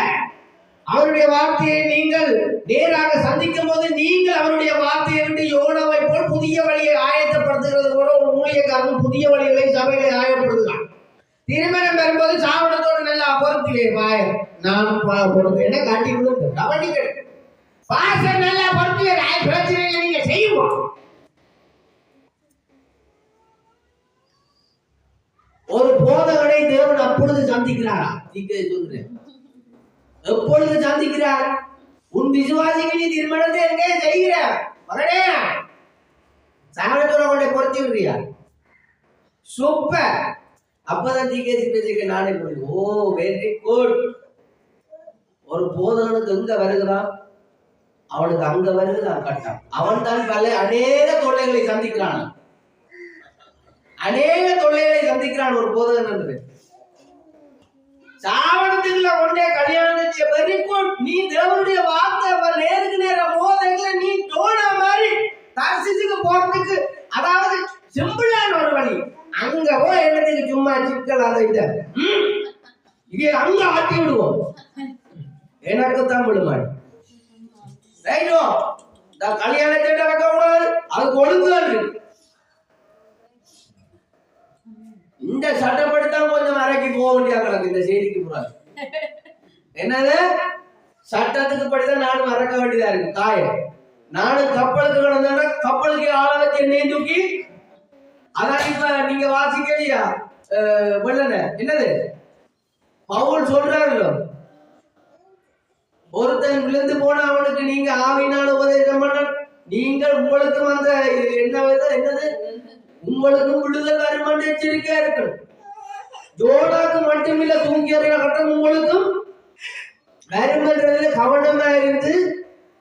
அவருடைய வார்த்தையை நீங்கள் நேராக சந்திக்கும் போது நீங்கள் அவருடைய வார்த்தையை விட்டு யோனாவை போல் புதிய வழியை ஆயத்தப்படுத்துகிறது போல ஒரு ஊழியக்காரன் புதிய வழிகளை சபைகளை ஆயப்படுத்தலாம். திருமணம் வரும்போது சாவணத்தோடு நல்லா பொறுத்திலே வாய நான் பொறுத்து என்ன காட்டி விடுங்க. கவனிங்க, பாசம் நல்லா பொறுத்திலே பிரச்சனைகளை நீங்க செய்வோம். ஒரு போதகனை தேவன் அப்பொழுது சந்திக்கிறாரா? சொல்றேன், எப்பொழுது சந்திக்கிறார்? உன் விசுவாசிக்கு நீ திருமணத்தை எங்கே செய்கிற மகனே சாவணத்தோட கொண்டே பொறுத்தி விடுறியா? சூப்பர். அப்பதான் தீகேசி பேசிக்க நானே போடுது. ஓ வெரி குட். ஒரு போதகனுக்கு எங்க வருகிறான், அவனுக்கு அங்க வருகிறான் கட்டம். அவன் தான் பல அநேக தொல்லைகளை சந்திக்கிறான், அநேக தொல்லைகளை சந்திக்கிறான் ஒரு போதகன் என்று. சாவணத்துக்குள்ள கொண்டே கல்யாணத்தை வெரி குட். நீ தேவனுடைய வார்த்தை நேருக்கு நேர போதைகளை நீ தோணா மாதிரி தரிசிச்சுக்கு போறதுக்கு, அதாவது சிம்பிளான ஒரு வழி. அங்க போய் என்னத்துக்கு சும்மா சிக்கல் அதை இதை அங்க ஆட்டி விடுவோம். எனக்கு தான் விடுமாடி ரைட்டோ. கல்யாணத்தை நடக்க கூடாது, அதுக்கு ஒழுங்குகள் இருக்கு. இந்த சட்டப்படித்தான் கொஞ்சம் அறைக்கு போக வேண்டிய கிடக்கு. இந்த செய்திக்கு போறாரு என்னது சட்டத்துக்கு படிதான் நானும் மறக்க வேண்டியதா இருக்கு. காயம் நானும் கப்பலுக்கு கிடந்தா கப்பலுக்கு ஆள வச்சு என்னையும் தூக்கி, அதான் இப்ப நீங்க வாசிக்கலையா வெள்ளன என்னது பவுல் சொல்றாருல்ல, ஒருத்தன் விழுந்து போன அவனுக்கு நீங்க ஆவினால் உபதேசம் பண்ண, நீங்கள் உங்களுக்கும் அந்த என்னது உங்களுக்கும் விடுதல் வருமானம் எச்சரிக்கையா இருக்கணும். ஜோனாக்கு மட்டுமில்ல தூங்கி அறிய கட்டம் உங்களுக்கும் வருமன்றதுல கவனமா இருந்து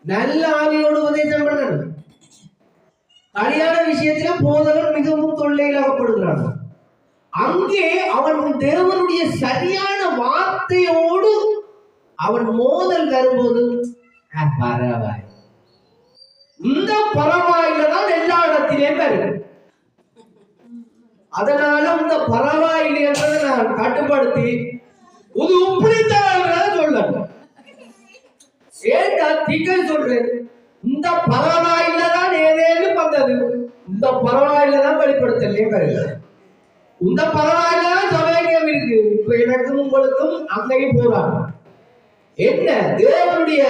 நல்ல ஆவியோடு உபதேசம் பண்ணணும். கல்யாண விஷயத்தில போதகர் மிகவும் தொல்லையிலாகப்படுகிறாங்க. அங்கே அவன் தேவனுடைய சரியான வார்த்தையோடு அவன் மோதல் வரும்போது பரவாயில்லை, இந்த பரவாயில்லைதான் எல்லா இடத்திலேயும் வரும். அதனால இந்த பரவாயில்லை என்றதை நான் கட்டுப்படுத்தி இது இப்படித்தான் சொல்லணும். ஏண்டா திங்கள் சொல்றேன், இந்த பரவாயில்லைதான் ஏதேனும் வந்தது, இந்த பரவாயில்லைதான் வெளிப்படுத்தலே வருகிறது. இந்த பரவாயில்லைதான் சமயம் இருக்கு. இப்ப எனக்கும் உங்களுக்கும் அங்கேயும் போறாங்க. என்ன தேவனுடைய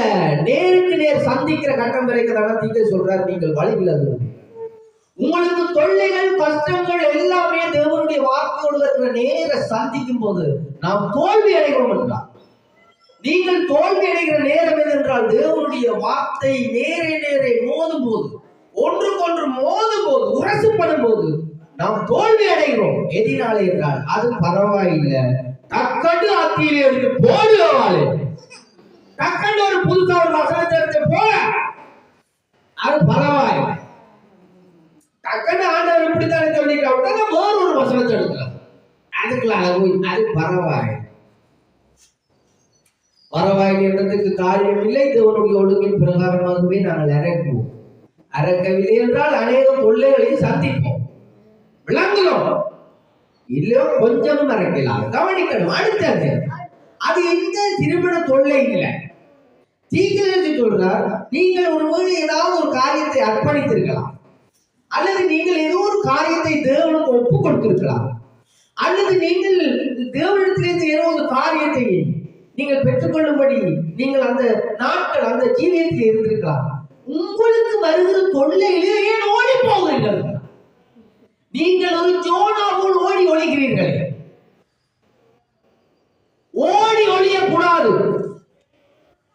நேருக்கு நேர் சந்திக்கிற கட்டம் வரைக்கும் திங்கள் சொல்றாரு, நீங்கள் வழி விலகு. உங்களுக்கு தொல்லைகள் கஷ்டங்கள் எல்லாமே தேவனுடைய வார்த்தையோடு இருக்கிற நேர சந்திக்கும் போது நாம் தோல்வி அடைகிறோம் என்றால், நீங்கள் தோல்வி அடைகிற நேரம் என்றால் தேவனுடைய வார்த்தை நேரே நேரே மோதும் போது, ஒன்றுக்கொன்று மோதும் போது, உரசப்படும் போது நாம் தோல்வி அடைகிறோம். எதிராளி என்றால் அது பரவாயில்லை, டக்கண்டு அத்தியிலே இருந்து போடுவாளே, டக்கண்டு ஒரு புதுசா ஒரு வசனத்தை எடுத்து போல, அது பரவாயில்லை. டக்குன்னு ஆண்டவர் இப்படித்தானே சொல்லிக்கிறாங்க, வேறு ஒரு வசனத்தை எடுக்கலாம். அதுக்குள்ள போய் அது பரவாயில்லை என்றதுக்கு காரியம் இல்லை. தேவனுடைய ஒழுங்கின் பிரகாரமாகவே நாங்கள் இறக்குவோம். அறக்கவில்லை என்றால் அநேக தொல்லைகளை சந்திப்போம். விளங்குகிறோம் இல்லையோ கொஞ்சம் மறைக்கலாம். கவனிக்கணும். அடுத்தது அது எந்த திருமண தொல்லை இல்லை. தீங்கிலிருந்து சொல்றார், நீங்கள் ஒருவேளை ஏதாவது ஒரு காரியத்தை அர்ப்பணித்திருக்கலாம், அல்லது நீங்கள் ஏதோ ஒரு காரியத்தை தேவனுக்கு ஒப்பு கொடுத்திருக்கலாம், அல்லது நீங்கள் தேவனிடத்திலிருந்து ஏதோ ஒரு காரியத்தை நீங்கள் பெற்றுக்கொள்ளும்படி நீங்கள் அந்த நாட்கள் அந்த ஜீவியத்தில் இருந்திருக்கலாம். உங்களுக்கு வருகிற தொல்லையிலே ஏன் ஓடி போகிறீர்கள்? நீங்கள் ஒரு ஜோனா போல் ஓடி ஒழிக்கிறீர்கள். ஓடி ஒழியக்கூடாது.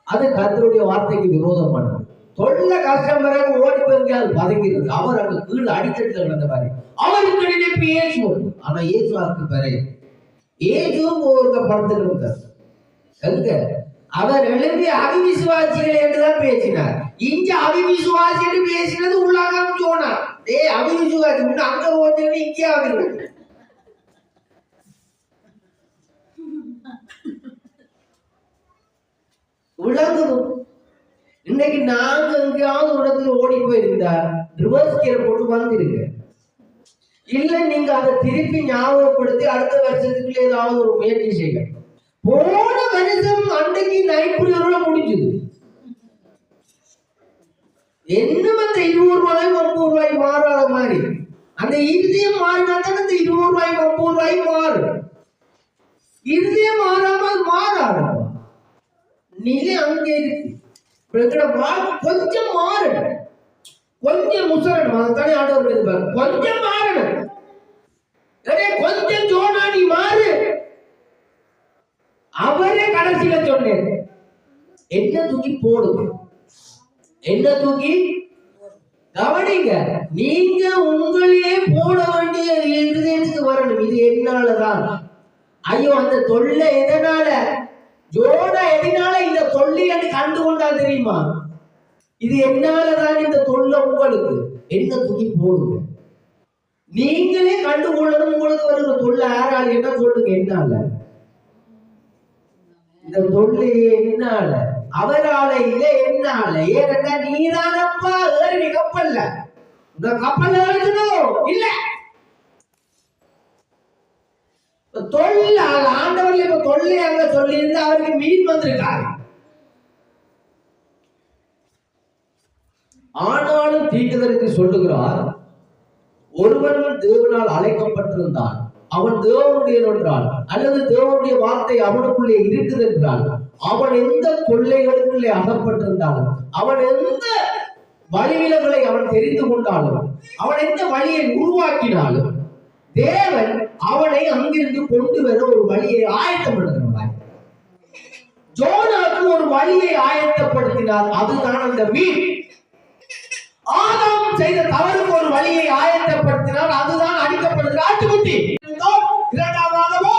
அது கர்த்தருடைய வார்த்தைக்கு விரோதமானது. தொல்லை கஷ்டம் வர ஓடி போய் பதங்கிறது. அவர் அங்க கீழே அடித்தட்டு கிடந்த மாதிரி அவருக்கு நினைப்பு இயேசு. ஆனா இயேசுக்கு பிற இயேசுவும் ஒரு படத்துக்கு எங்க அவர் எழுதி அவிவிசுவாசிகள் என்றுதான் பேசினார். இங்க அவிவிசுவாசி என்று பேசினது உள்ளாக ஜோனா. அவிவிசுவாசி அங்க ஓட்டு இங்கே ஆகுது. விளங்குது. இன்னைக்கு நாங்க எங்கேயாவது இடத்துல ஓடி போயிருந்தா ரிவர்ஸ் கியர் போட்டு வந்திருக்க. இல்ல நீங்க அதை திருப்பி ஞாபகப்படுத்தி அடுத்த வருஷத்துக்குள்ள ஏதாவது ஒரு முயற்சி செய்ய. போன வருஷம் அன்னைக்கு நைப்புல முடிஞ்சது. இன்னும் அந்த 20 ரூபாய் 30 ரூபாய் மாறாத மாதிரி அந்த இறுதியம் மாறினா தான் அந்த 20 ரூபாய் 30 ரூபாய் மாறும். இறுதியம் மாறாமல் மாறாது. நிலை அங்கே இருக்கு. கொஞ்சம் மாறணும், கொஞ்சம் முசரணும். அதுதானே ஆண்டவர் இருப்பார். கொஞ்சம் மாறணும். கொஞ்சம் ஜோனா நீ மாறு. அவரே கடைசியில சொன்னேன், என்ன தூக்கி போடுங்க, என்ன தூக்கி கவனிங்க. நீங்க உங்களே போட வேண்டிய இருதயத்துக்கு வரணும். இது என்னாலதான். ஐயோ அந்த தொல்லை எதனால? ஜோனா எதனால இந்த தொல்லை என்று கண்டு கொண்டா தெரியுமா? இது என்னாலதான் இந்த தொல்லை. உங்களுக்கு என்ன தூக்கி போடுங்க. நீங்களே கண்டுகொள்ளணும். உங்களுக்கு வருகிற தொல்லை யாரால என்ன சொல்லுங்க? என்னால இந்த தொல்லையே என்னால, அவரால இல்ல என்னால. ஏன்னா நீதானப்பா ஏறி கப்பல்ல. இந்த கப்பல் ஏறணும் இல்ல தொல்லை. ஆண்டவர்ல இப்ப தொல்லை அங்க சொல்லி இருந்து அவருக்கு மீன் வந்திருக்காரு. ஆனாலும் தீட்டுதற்கு சொல்லுகிறார், ஒருவன் தேவனால் அழைக்கப்பட்டிருந்தான், அவன் தேவனுடைய என்றால், அல்லது தேவனுடைய வார்த்தை அவனுக்குள்ளே இருக்குது என்றால், அவன் எந்த தொல்லைகளுக்குள்ளே அகப்பட்டிருந்தாலும், அவன் எந்த வழிவிலங்களை அவன் தெரிந்து கொண்டாலும், அவன் எந்த வழியை உருவாக்கினாலும், தேவன் அவனை அங்கிருந்து கொண்டு வர ஒரு வழியை ஆயத்தப்படுத்தினார். ஜோனாக்கு ஒரு வழியை ஆயத்தப்படுத்தினார். அதுதான் அந்த மீன். ஆதாம் செய்த தவறுக்கு ஒரு வழியை ஆயத்தப்படுத்தினார். அதுதான் அடிக்கப்படுகிற ஆட்டுக்குட்டி. இரண்டாவதாகவோ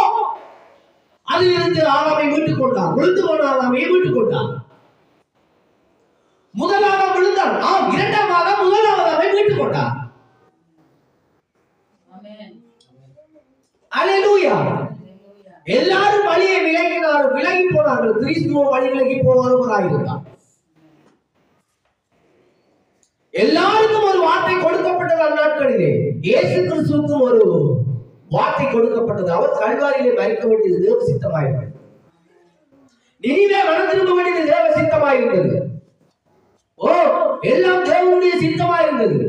அதிலிருந்து ஆதாமை மீட்டுக் கொண்டார். விழுந்து போன ஆதாமை மீட்டுக் கொண்டார். முதலாவது விழுந்தார். இரண்டாவது முதலாவதாவை மீட்டுக் கொண்டார். அல்லேலூயா. எல்லாரும் வழியை விலகினார்கள், விலகி போனார்கள். கிறிஸ்துவ வழி விலகி போவார்களாயிருந்தார். எல்லாருக்கும் ஒரு வார்த்தை கொடுக்கப்பட்டது. அந்நாட்களிலே இயேசு கிறிஸ்துவுக்கும் ஒரு வார்த்தை கொடுக்கப்பட்டது. அவர் கல்வாரியிலே மரிக்க வேண்டியது தேவ சித்தமாயிருந்தது. நினிவே மனம் திரும்ப வேண்டியது தேவ சித்தமாயிருந்தது. எல்லாம் தேவனுடைய சித்தமாயிருந்தது.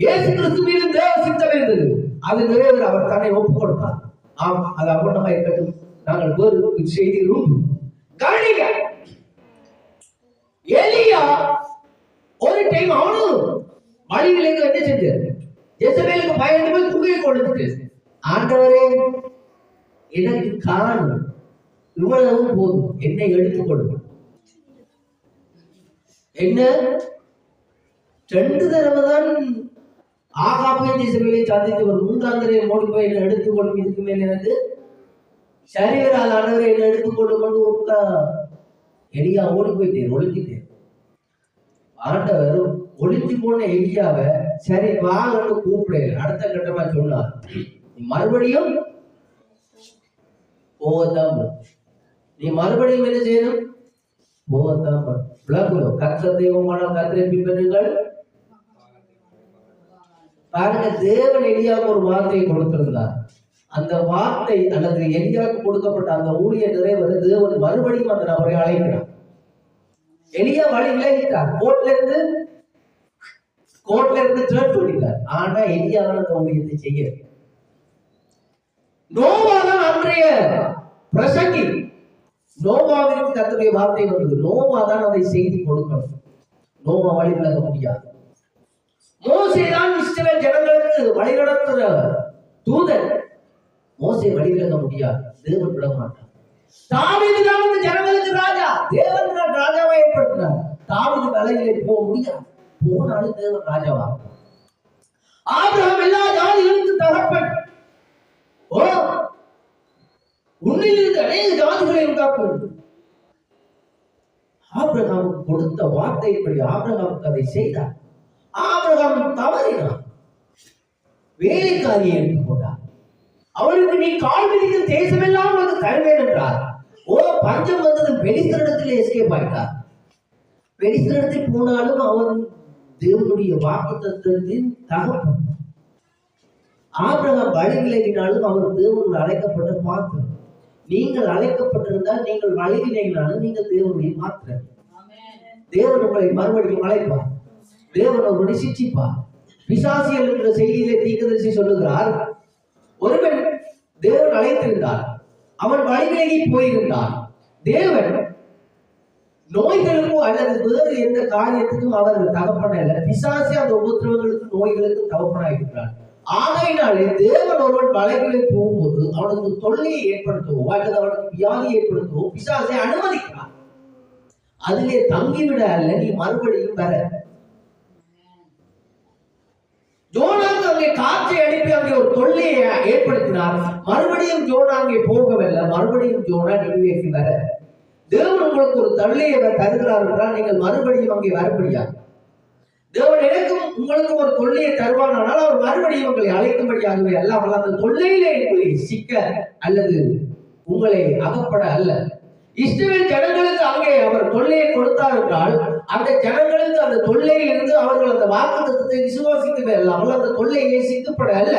இயேசு கிறிஸ்துவின் தேவ சித்தம் இருந்தது. அது நிறைவேற அவர் தன்னை ஒப்புக் கொடுத்தார். ஆம், அது அபூர்ணமா இருக்கட்டும். நாங்கள் வேறு செய்திகளும் கவனிக்க. எலியா ஒரு டைம் அவனும் வழியில் என்ன செஞ்சாரு? ஜெசபேலுக்கு பயந்து போய் புகையை கொடுத்துட்டு, ஆண்டவரே எனக்கு காணும், இவ்வளவு போதும், என்னை எடுத்துக் கொடுக்கும். என்ன 2 தடவை தான் ஆகாபையும் ஜெசபேலை சந்தித்து ஒரு 3ஆம் தடவை மோடி போய் என்ன எடுத்துக்கொள்ளும். இதுக்கு மேல எனக்கு சரீரால் ஆண்டவரை என்ன எடுத்துக்கொண்டு கொண்டு ஒருக்கா எலியா ஓடி போயிட்டேன், ஒளிஞ்சிட்டேன். ஆண்டவர் ஒளிஞ்சு போன எலியாவை சரி வாங்கன்னு கூப்பிட அடுத்த கட்டமா சொன்னார், மறுபடியும் போகத்தான். நீ மறுபடியும் என்ன செய்யணும்? போகத்தான். விளக்கணும். கர்த்தர் தெய்வமானால் கர்த்தரை பின்பற்றுங்கள். பாருங்க, தேவன் எலியாவுக்கு ஒரு வார்த்தையை கொடுத்திருந்தார். அந்த வார்த்தை அல்லது எலியாவுக்கு கொடுக்கப்பட்ட அந்த ஊழிய நிறைவேற தேவன் மறுபடியும் அந்த நபரை அழைக்கிறார். எலியா வழி விலகிட்டார். கோட்ல இருந்து ட்ரெட் பண்ணிட்டார். ஆனா எலியா தான் அந்த ஊழியத்தை செய்ய. நோவா தான் அன்றைய பிரசங்கி. நோவாவிற்கு கர்த்தருடைய வார்த்தை வந்தது. நோவா தான் அதை செய்தி கொடுக்கணும். நோவா வழி விலக முடியாது. மோசே தான் இஸ்ரவேல் ஜனங்களுக்கு வழிநடத்துற தூதன். மோசே வழி விலக முடியாது. தேவன் விட மாட்டார். தாவீது தான் இந்த ஜனங்களுக்கு ராஜா. தேவன் தான் ராஜாவை ஏற்படுத்தினார். தாவீது தலையிலே போக முடியாது. போனாலும் தேவன் ராஜாவா. ஆபிரகாம் எல்லா ஜாதிகளுக்கும் தகப்பன். ஓ, உன்னிலிருந்து அநேக ஜாதிகளை உண்டாக்குவது. ஆபிரகாமுக்கு கொடுத்த வார்த்தைப்படி ஆபிரகாமுக்கு அதை செய்தார். ஆபிரகாம் தவறினார். வேலைக்காரியை எடுத்து போட்டார். அவருக்கு நீ கால் மிதிக்கும் தேசமெல்லாம் உனக்கு தருவேன் என்றார். ஓ, பஞ்சம் வந்தது. பெலிஸ்தரிடத்தில் எஸ்கேப் ஆயிட்டார். பெலிஸ்தரிடத்தில் போனாலும் அவன் தேவனுடைய வாக்குத்தத்தத்தின் தகப்பன். ஆபிரகாம் வழி விலகினாலும் அவர் தேவனுடைய அழைக்கப்பட்ட பாத்திரம். நீங்கள் அழைக்கப்பட்டிருந்தால், நீங்கள் வழிவினைகளாலும் நீங்கள் தேவனுடைய பாத்திரம். தேவன் உங்களை மறுபடியும் அழைப்பார். தேவன் அவருடைய சிச்சிப்பார். பிசாசியல் என்ற செய்தியிலே தீர்க்கதரிசி சொல்லுகிறார், ஒருவன் தேவன் அழைத்திருந்தார், அவன் வழிவிலகி போயிருந்தார். தேவன் நோய்களுக்கோ அல்லது வேறு எந்த காரியத்துக்கும் அவர் தகப்பன அல்ல. பிசாசி அந்த உபத்திரவங்களுக்கும் நோய்களுக்கும் தகப்பனாயிருக்கிறார். ஆகையினாலே தேவன் ஒருவன் வலைகளை போகும்போது அவனுக்கு தொல்லையை ஏற்படுத்தவோ அல்லது அவனுக்கு வியாதி ஏற்படுத்தவோ பிசாசை அனுமதிக்கிறார். அதிலே தங்கிவிட அல்ல, நீ மறுபடியும் வர. ஜோனாக்கு அங்கே காற்றை அனுப்பி அங்கே ஒரு தொல்லையை ஏற்படுத்தினார். மறுபடியும் ஜோனா அங்கே போகவில்லை. மறுபடியும் ஜோனா நினைவேற்றி வர. தேவன் உங்களுக்கு ஒரு தொல்லையை தருகிறார் என்றால் நீங்கள் மறுபடியும் அங்கே வரப்படியாது. தேவன் எனக்கும் உங்களுக்கும் ஒரு தொல்லையை தருவானால் அவர் மறுபடியும் உங்களை அழைக்கும்படியாகவே அல்லாமல் அந்த தொல்லையிலே உங்களை சிக்க அல்லது உங்களை அகப்பட அல்ல. இஸ்ரவேல் ஜனங்களுக்கு அங்கே அவர் தொல்லையை கொடுத்தார் என்றால் அந்த ஜனங்களுக்கு அந்த தொல்லையில் இருந்து அவர்கள் அந்த வாக்குத்தத்தத்தை விசுவாசிக்கவே அல்லாமல் அந்த தொல்லையை சிக்கப்பட அல்ல.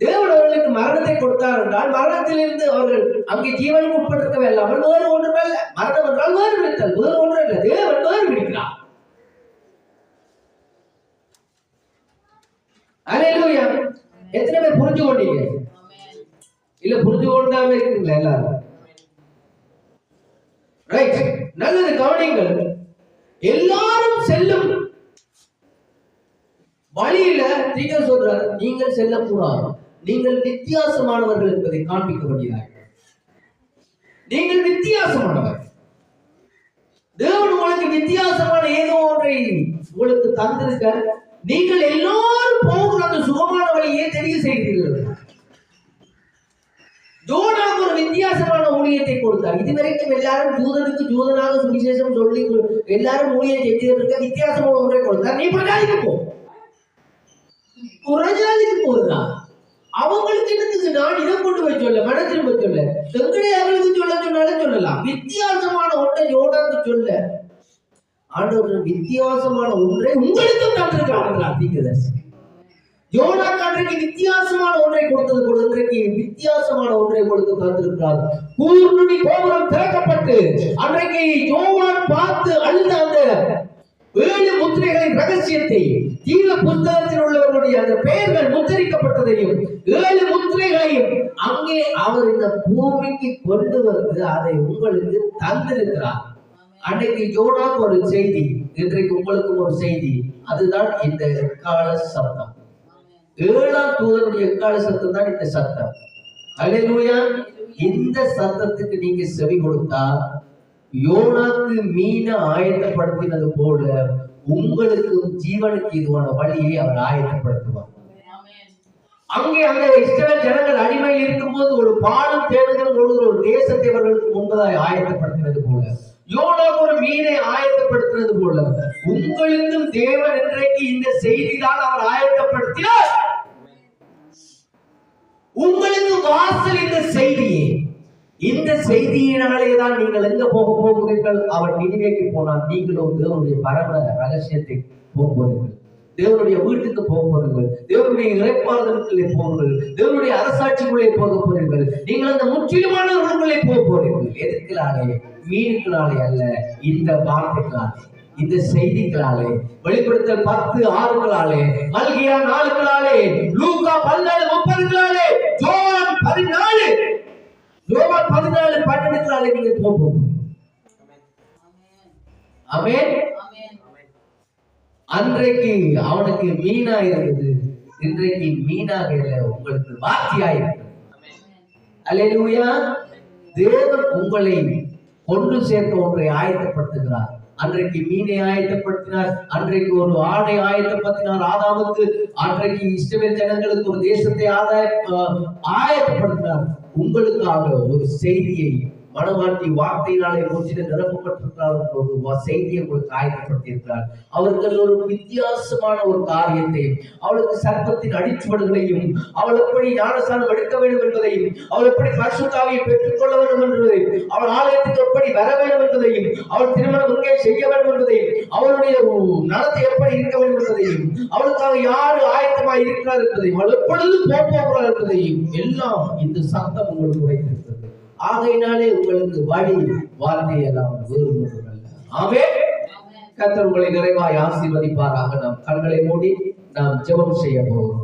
தேவன் அவர்களுக்கு மரணத்தை கொடுத்தார் என்றால் மரணத்திலிருந்து அவர்கள் அங்கே ஜீவனுக்கு உட்பட்டிருக்கவே அல்லாமல் வேறு ஒன்றுமே அல்ல. மரணம் என்றால் வேறு விடுத்தல், வேறு ஒன்றும் இல்லை. தேவன் வேறு விடுக்கிறார். அல்லேலூயா. எத்தனை பேர் புரிஞ்சு கொண்டீங்க? இல்ல புரிஞ்சு கொண்டாம இருக்கீங்களா எல்லாரும்? ரைட், நல்லது. கவனிங்கள். எல்லாரும் செல்லும் வழியில நீங்கள் சொல்றார், நீங்கள் செல்லக்கூடாது. நீங்கள் வித்தியாசமானவர்கள் என்பதை காண்பிக்க வேண்டியதாக. நீங்கள் வித்தியாசமானவர். தேவன் உங்களுக்கு வித்தியாசமான ஏதோ ஒன்றை உங்களுக்கு தந்திருக்க. நீங்கள் எல்லாரும் போகிற அந்த சுகமான வழியே தெரிய செய்கிறீர்கள். ஜோனாக்கு ஒரு வித்தியாசமான ஊழியத்தை கொடுத்தார். இதுவரைக்கும் எல்லாரும் ஜூதனுக்கு ஜூதனாக சுவிசேஷம் சொல்லி எல்லாரும் ஊழியம் செஞ்சிருக்க வித்தியாசமான ஒன்றை கொடுத்தார். நீ பிரஜாதிக்கு போ. பிரஜாதிக்கு போறதா? அவங்களுக்கு என்னது? நான் இதை கொண்டு போய் சொல்ல, மனத்தில் போய் சொல்ல, எங்கடே அவங்களுக்கு சொல்ல சொன்னாலும் சொல்லலாம். வித்தியாசமான ஒன்றை ஜோனாக்கு சொல்ல ஆண்டவர் வித்தியாசமான ஒன்றை உங்களுக்கும் தந்திருக்கிறார். தீர்க்கதரிசி யோனா அன்றைக்கு வித்தியாசமான ஒன்றை கொடுத்தது போல இன்றைக்கு வித்தியாசமான ஒன்றை கொடுத்து தந்திருக்கிறார். கூர்நுனி கோபுரம் திறக்கப்பட்டு அன்றைக்கு யோவான் பார்த்து அழுத அந்த 7 முத்திரைகளின் ரகசியத்தை, ஜீவ புத்தகத்தில் உள்ளவர்களுடைய அந்த பெயர்கள் முத்திரிக்கப்பட்டதையும் 7 முத்திரைகளையும் அங்கே அவர் இந்த பூமிக்கு கொண்டு வந்து அதை உங்களுக்கு தந்திருக்கிறார். அன்றைக்கு யோனாக்கு ஒரு செய்தி, இன்றைக்கு உங்களுக்கும் ஒரு செய்தி. அதுதான் இந்த எக்கால சத்தம். 7ஆம் தூதனுடைய எக்கால சத்தம் தான் இந்த சத்தம். அல்லேலூயா. இந்த சத்தத்துக்கு நீங்க செவி கொடுத்தா யோனாக்கு மீனை ஆயத்தப்படுத்தினது போல உங்களுக்கு ஜீவனுக்கு இதுவான வழியை அவர் ஆயத்தப்படுத்துவார். அங்கே அந்த இஸ்ரவேல் ஜனங்கள் அடிமையில் இருக்கும்போது ஒரு பாலும் தேடுதல் ஓடுகிற ஒரு தேசத்தை அவர்களுக்கு முன்பதாய் ஆயத்தப்படுத்தினது போல, யோனாக்கு ஒரு மீனை ஆயத்தப்படுத்தினது போல உங்களுக்கும் தேவன் இன்றைக்கு இந்த செய்திதான் அவர் ஆயத்தப்படுத்தினார். உங்களுக்கு வாசல் இந்த செய்தியே. இந்த செய்தியினாலே தான் நீங்கள் எங்க போக போகிறீர்கள்? அவர் நினைவேக்கு போனால் நீங்களும் தேவனுடைய பரம ரகசியத்தை போக போறீர்கள். தேவனுடைய வீட்டுக்கு போக போறீர்கள். தேவனுடைய இறைப்பாளர்களுக்குள்ளே போகிறீர்கள். தேவனுடைய அரசாட்சிக்குள்ளே போக போறீர்கள். நீங்கள் அந்த முற்றிலுமானவர்களுக்குள்ளே போக போறீர்கள். எதுக்குனாலே? மீனுக்குனாலே அல்ல, இந்த வார்த்தைகளாலே, இந்த செய்திகளாலே, வெளிப்படுத்தல் 10:6 மல்கியா 4 லூக்கா 14:30 யோவான் 14:12 நீங்க போகும். ஆமென். அன்றைக்கு அவனுக்கு மீனா இருந்தது, இன்றைக்கு மீனாக இல்லை, உங்களுக்கு வார்த்தையாய் இருக்கிறது. அல்லேலூயா. தேவன் உங்களை கொண்டு சேர்க்க ஒன்றை ஆயத்தப்படுத்துகிறார். அன்றைக்கு மீனை ஆயத்தப்படுத்தினார், அன்றைக்கு ஒரு ஆடை ஆயத்தப்படுத்தினார் ஆதாமுக்கு, அன்றைக்கு இஸ்ரவேல் ஜனங்களுக்கு ஒரு தேசத்தை ஆயத்தப்படுத்தினார். உங்களுக்காக ஒரு செய்தியை மனவாட்டி வார்த்தையினாலே கொஞ்சம் நிரப்பப்பட்டிருக்கிறார். ஒரு செய்தியை உங்களுக்கு ஆயத்தப்படுத்தியிருக்கிறார். அவர்கள் ஒரு வித்தியாசமான ஒரு காரியத்தை, அவளுக்கு சர்ப்பத்தின் அடிச்சுவடுகளையும், அவள் எப்படி ஞானஸ்நானம் எடுக்க வேண்டும் என்பதையும், அவள் எப்படி பரிசுத்த ஆவியை பெற்றுக் கொள்ள வேண்டும் என்பதையும், அவள் ஆலயத்துக்கு எப்படி வர வேண்டும் என்பதையும், அவள் திருமணம் எங்கே செய்ய வேண்டும் என்பதையும், அவளுடைய நடத்தை எப்படி இருக்க வேண்டும் என்பதையும், அவளுக்காக யாரு ஆயத்தமாக இருக்கிறார் என்பதையும், அவள் எப்பொழுது போகிறார் என்பதையும் எல்லாம் இந்த சத்தம் உங்களுக்கு உரைத்திருக்கிறது. ஆகையினாலே உங்களுக்கு வழி வார்த்தை எல்லாம் வேறுபடுங்கள். ஆமென். கர்த்தர் உங்களை நிறைவாய் ஆசீர்வதிப்பாராக. நாம் கண்களை மூடி நாம் ஜெபம் செய்ய போகிறோம்.